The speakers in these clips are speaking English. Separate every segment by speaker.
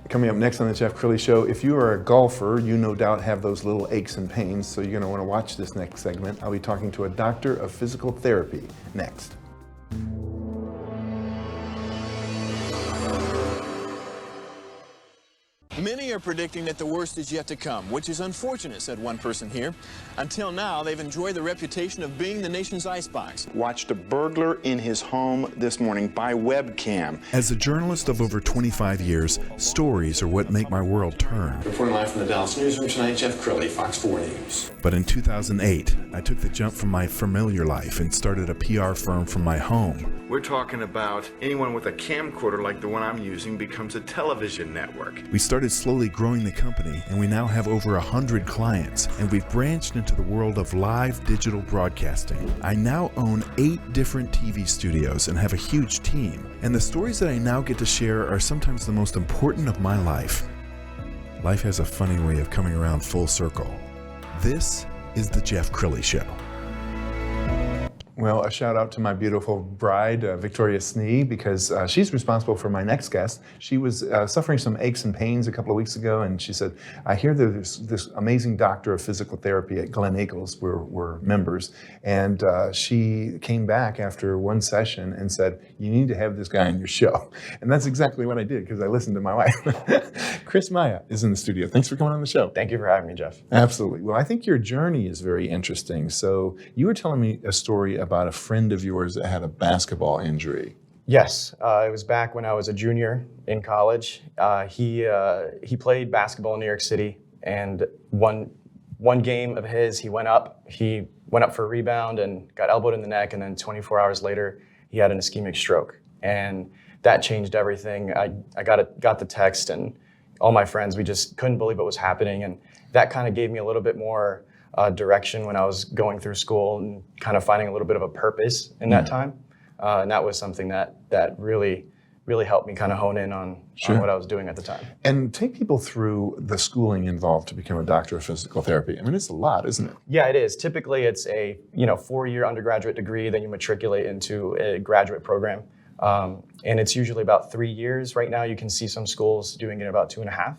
Speaker 1: Coming up next on the Jeff Crilley Show, if you are a golfer, you no doubt have those little aches and pains, so you're going to want to watch this next segment. I'll be talking to a doctor of physical therapy next.
Speaker 2: Many are predicting that the worst is yet to come, which is unfortunate, said one person here. Until now, they've enjoyed the reputation of being the nation's icebox.
Speaker 3: Watched a burglar in his home this morning by webcam.
Speaker 4: As a journalist of over 25 years, stories are what make my world turn.
Speaker 5: Reporting live from the Dallas newsroom tonight, Jeff Crilley, Fox 4 News.
Speaker 4: But in 2008, I took the jump from my familiar life and started a PR firm from my home.
Speaker 3: We're talking about anyone with a camcorder like the one I'm using becomes a television network.
Speaker 4: We started slowly growing the company, and we now have over 100 clients, and we've branched into the world of live digital broadcasting. I now own 8 different TV studios and have a huge team, and the stories that I now get to share are sometimes the most important of my life. Life has a funny way of coming around full circle. This is the Jeff Crilley Show.
Speaker 1: Well, a shout out to my beautiful bride, Victoria Snee, because she's responsible for my next guest. She was suffering some aches and pains a couple of weeks ago, and she said, I hear there's this amazing doctor of physical therapy at Glen Eagles, we're members, and she came back after one session and said, you need to have this guy on your show. And that's exactly what I did, because I listened to my wife. Cris Maya is in the studio. Thanks for coming on the show.
Speaker 6: Thank you for having me, Jeff.
Speaker 1: Absolutely. Well, I think your journey is very interesting. So you were telling me a story about a friend of yours that had a basketball injury.
Speaker 6: Yes, it was back when I was a junior in college. He played basketball in New York City, and one game of his, he went up for a rebound and got elbowed in the neck, and then 24 hours later, he had an ischemic stroke, and that changed everything. I got the text, and all my friends, we just couldn't believe what was happening, and that kind of gave me a little bit more direction when I was going through school and kind of finding a little bit of a purpose in that time. And that was something that really helped me kind of hone in on what I was doing at the time.
Speaker 1: And take people through the schooling involved to become a doctor of physical therapy. I mean, it's a lot, isn't it?
Speaker 6: Yeah, it is. Typically, it's a 4-year undergraduate degree, then you matriculate into a graduate program. And it's usually about 3 years. Right now, you can see some schools doing it in about 2.5.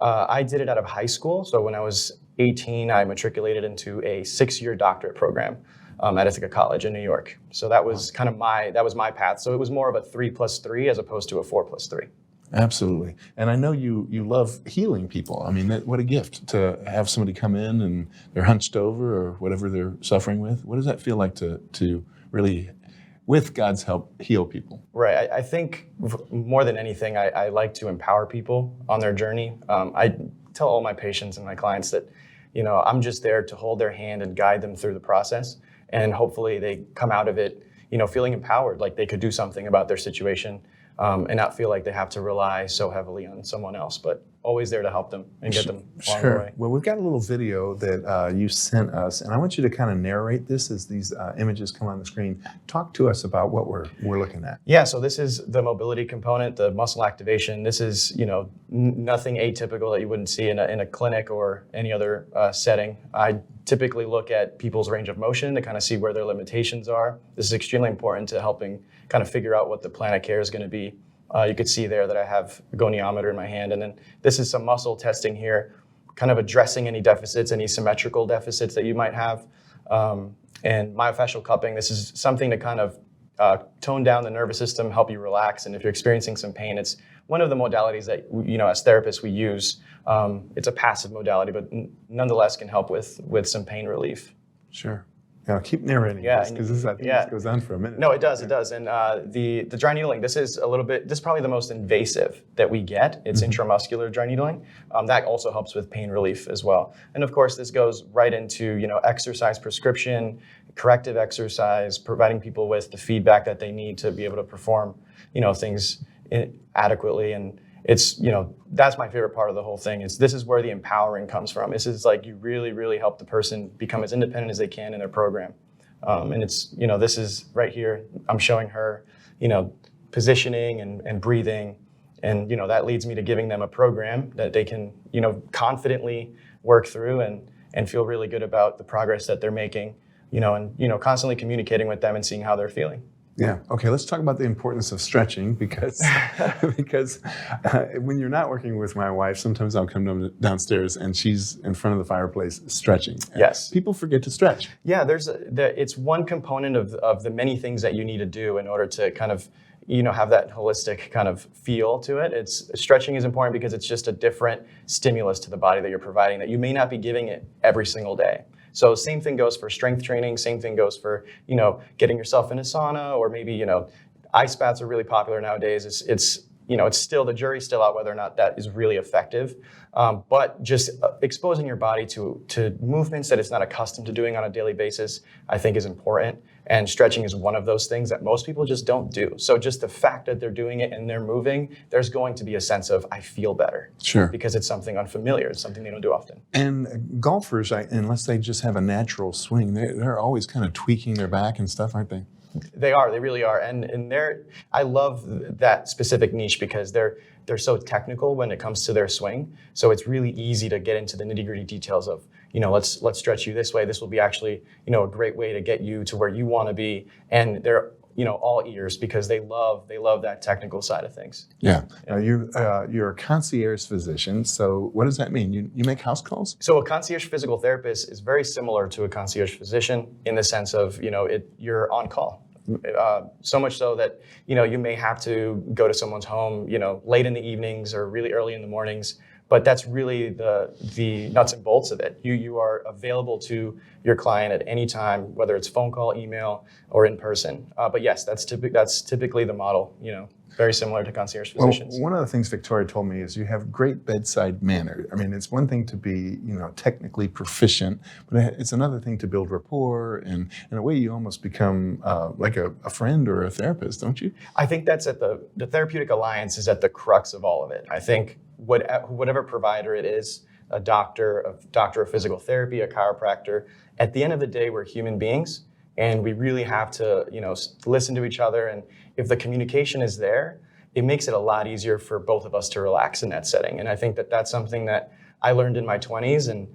Speaker 6: I did it out of high school. So when I was 18, I matriculated into a 6-year doctorate program at Ithaca College in New York. So that was kind of my path. So it was more of a 3+3 as opposed to a 4+3.
Speaker 1: Absolutely. And I know you love healing people. I mean, what a gift to have somebody come in and they're hunched over or whatever they're suffering with. What does that feel like to really, with God's help, heal people?
Speaker 6: Right. I think more than anything, I like to empower people on their journey. I tell all my patients and my clients that, I'm just there to hold their hand and guide them through the process. And hopefully they come out of it, feeling empowered, like they could do something about their situation and not feel like they have to rely so heavily on someone else, but always there to help them and get them along the way.
Speaker 1: Well, we've got a little video that you sent us, and I want you to kind of narrate this as these images come on the screen. Talk to us about what we're looking at.
Speaker 6: Yeah, so this is the mobility component, the muscle activation. This is, nothing atypical that you wouldn't see in a clinic or any other setting. I typically look at people's range of motion to kind of see where their limitations are. This is extremely important to helping kind of figure out what the plan of care is going to be. You could see there that I have a goniometer in my hand, and then this is some muscle testing here, kind of addressing any deficits, any symmetrical deficits that you might have. And myofascial cupping, this is something to kind of tone down the nervous system, help you relax, and if you're experiencing some pain, it's one of the modalities that, as therapists we use. It's a passive modality, but nonetheless can help with some pain relief.
Speaker 1: Sure. Now keep narrating this, because this goes on for a minute.
Speaker 6: No, it does. And the dry needling, this is probably the most invasive that we get. It's intramuscular dry needling. That also helps with pain relief as well. And of course, this goes right into, exercise prescription, corrective exercise, providing people with the feedback that they need to be able to perform, things adequately. And it's, that's my favorite part of the whole thing. This is where the empowering comes from. This is like you really, really help the person become as independent as they can in their program. And it's, this is right here. I'm showing her, positioning and breathing. And, that leads me to giving them a program that they can, confidently work through and feel really good about the progress that they're making, and, constantly communicating with them and seeing how they're feeling.
Speaker 1: Yeah. Okay. Let's talk about the importance of stretching because when you're not working with my wife, sometimes I'll come downstairs and she's in front of the fireplace stretching.
Speaker 6: Yes.
Speaker 1: People forget to stretch.
Speaker 6: Yeah. It's one component of the many things that you need to do in order to kind of have that holistic kind of feel to it. Stretching is important because it's just a different stimulus to the body that you're providing that you may not be giving it every single day. So same thing goes for strength training, same thing goes for, getting yourself in a sauna, or maybe, ice baths are really popular nowadays. It's still, the jury's still out whether or not that is really effective. But just exposing your body to movements that it's not accustomed to doing on a daily basis, I think is important. And stretching is one of those things that most people just don't do. So just the fact that they're doing it and they're moving, there's going to be a sense of, I feel better.
Speaker 1: Sure.
Speaker 6: Because it's something unfamiliar. It's something they don't do often.
Speaker 1: And golfers, unless they just have a natural swing, they're always kind of tweaking their back and stuff, aren't they?
Speaker 6: They are. They really are. And I love that specific niche because they're so technical when it comes to their swing. So it's really easy to get into the nitty-gritty details of, let's stretch you this way. This will be actually, a great way to get you to where you want to be. And they're, all ears because they love that technical side of things.
Speaker 1: Yeah. You're a concierge physician. So what does that mean? You make house calls?
Speaker 6: So a concierge physical therapist is very similar to a concierge physician in the sense of, you're on call. So much so that, you may have to go to someone's home, late in the evenings or really early in the mornings. But that's really the nuts and bolts of it. You are available to your client at any time, whether it's phone call, email, or in person. But yes, that's typically the model, very similar to concierge physicians.
Speaker 1: Well, one of the things Victoria told me is you have great bedside manner. I mean, it's one thing to be, technically proficient, but it's another thing to build rapport, and in a way you almost become like a friend or a therapist, don't you?
Speaker 6: I think that's at the therapeutic alliance is at the crux of all of it. I think whatever provider it is, a doctor of physical therapy, a chiropractor, at the end of the day, we're human beings, and we really have to, listen to each other. And if the communication is there, it makes it a lot easier for both of us to relax in that setting. And I think that that's something that I learned in my 20s, and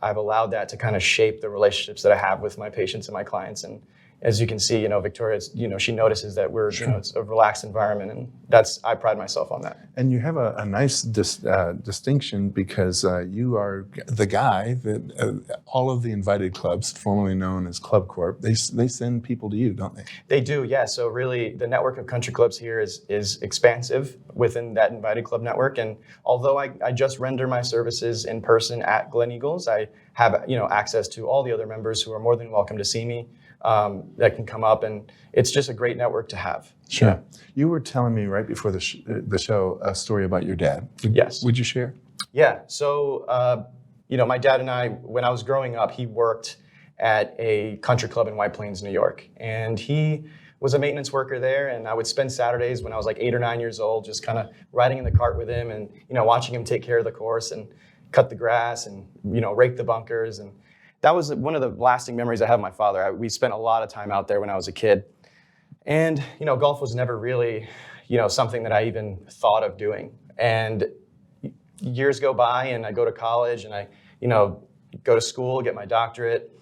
Speaker 6: I've allowed that to kind of shape the relationships that I have with my patients and my clients. And as you can see, Victoria, she notices that we're, it's a relaxed environment, and I pride myself on that.
Speaker 1: And you have a nice distinction because you are the guy that all of the invited clubs, formerly known as Club Corp, they send people to you, don't they?
Speaker 6: They do, yeah. So really, the network of country clubs here is expansive within that invited club network. And although I just render my services in person at Glen Eagles, I have access to all the other members who are more than welcome to see me. That can come up, and it's just a great network to have.
Speaker 1: Sure.
Speaker 6: Yeah.
Speaker 1: You were telling me right before the show a story about your dad.
Speaker 6: Yes.
Speaker 1: Would you share?
Speaker 6: Yeah. So, my dad and I, when I was growing up, he worked at a country club in White Plains, New York, and he was a maintenance worker there. And I would spend Saturdays when I was like 8 or 9 years old, just kind of riding in the cart with him, and watching him take care of the course and cut the grass and rake the bunkers. And that was one of the lasting memories I have of my father. We spent a lot of time out there when I was a kid. And, golf was never really, something that I even thought of doing. And years go by and I go to college and I, go to school, get my doctorate.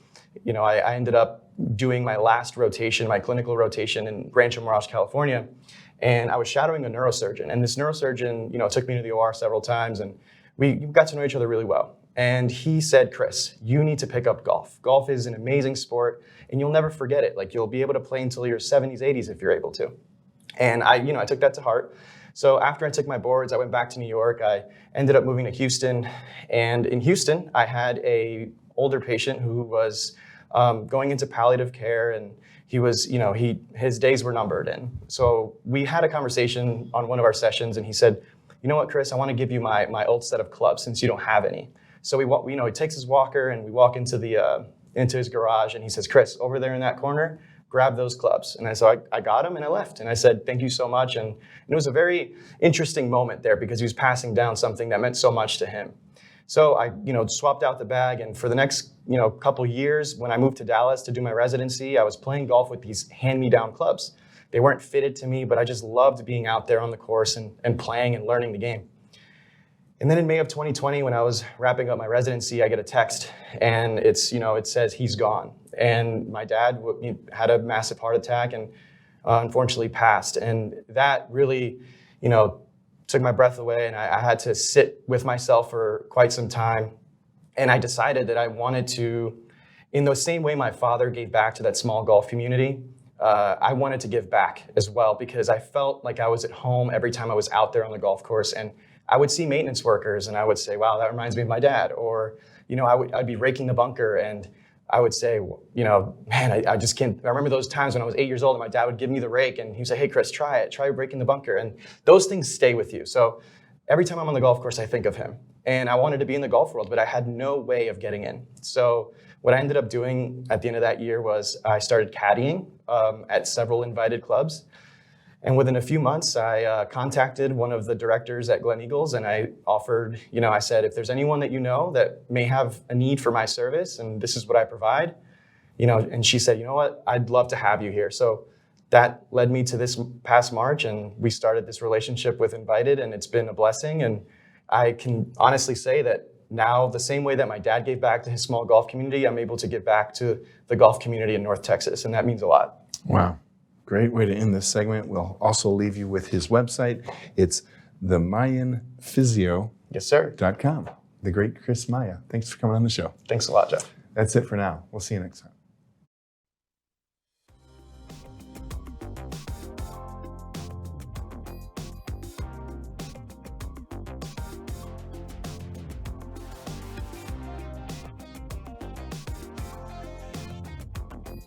Speaker 6: I ended up doing my last rotation, my clinical rotation in Rancho Mirage, California. And I was shadowing a neurosurgeon. And this neurosurgeon, took me to the OR several times, and we got to know each other really well. And he said, Chris, you need to pick up golf. Golf is an amazing sport, and you'll never forget it. Like, you'll be able to play until your 70s, 80s if you're able to. And I took that to heart. So after I took my boards, I went back to New York. I ended up moving to Houston. And in Houston, I had a older patient who was going into palliative care, and he was, his days were numbered. And so we had a conversation on one of our sessions, and he said, you know what, Chris, I want to give you my old set of clubs since you don't have any. So he takes his walker and we walk into his garage, and he says, Chris, over there in that corner, grab those clubs. And so I got them and I left. And I said, thank you so much. And it was a very interesting moment there because he was passing down something that meant so much to him. So I, swapped out the bag, and for the next, couple years, when I moved to Dallas to do my residency, I was playing golf with these hand-me-down clubs. They weren't fitted to me, but I just loved being out there on the course and playing and learning the game. And then in May of 2020, when I was wrapping up my residency, I get a text, and it says he's gone. And my dad had a massive heart attack, and unfortunately passed. And that really, took my breath away, and I had to sit with myself for quite some time. And I decided that I wanted to, in the same way my father gave back to that small golf community, I wanted to give back as well, because I felt like I was at home every time I was out there on the golf course. And I would see maintenance workers and I would say, wow, that reminds me of my dad. Or, I'd be raking the bunker and I would say, man, I just can't. I remember those times when I was 8 years old and my dad would give me the rake and he'd say, hey, Chris, try raking the bunker. And those things stay with you. So every time I'm on the golf course, I think of him. And I wanted to be in the golf world, but I had no way of getting in. So what I ended up doing at the end of that year was I started caddying at several invited clubs. And within a few months, I contacted one of the directors at Glen Eagles, and I offered, I said, if there's anyone that you know that may have a need for my service, and this is what I provide, and she said, you know what, I'd love to have you here. So that led me to this past March, and we started this relationship with Invited, and it's been a blessing. And I can honestly say that now, the same way that my dad gave back to his small golf community, I'm able to give back to the golf community in North Texas, and that means a lot.
Speaker 1: Wow. Great way to end this segment. We'll also leave you with his website. It's themayanphysio.com.
Speaker 6: Yes, sir.
Speaker 1: The great Cris Maya. Thanks for coming on the show.
Speaker 6: Thanks a lot, Jeff.
Speaker 1: That's it for now. We'll see you next time.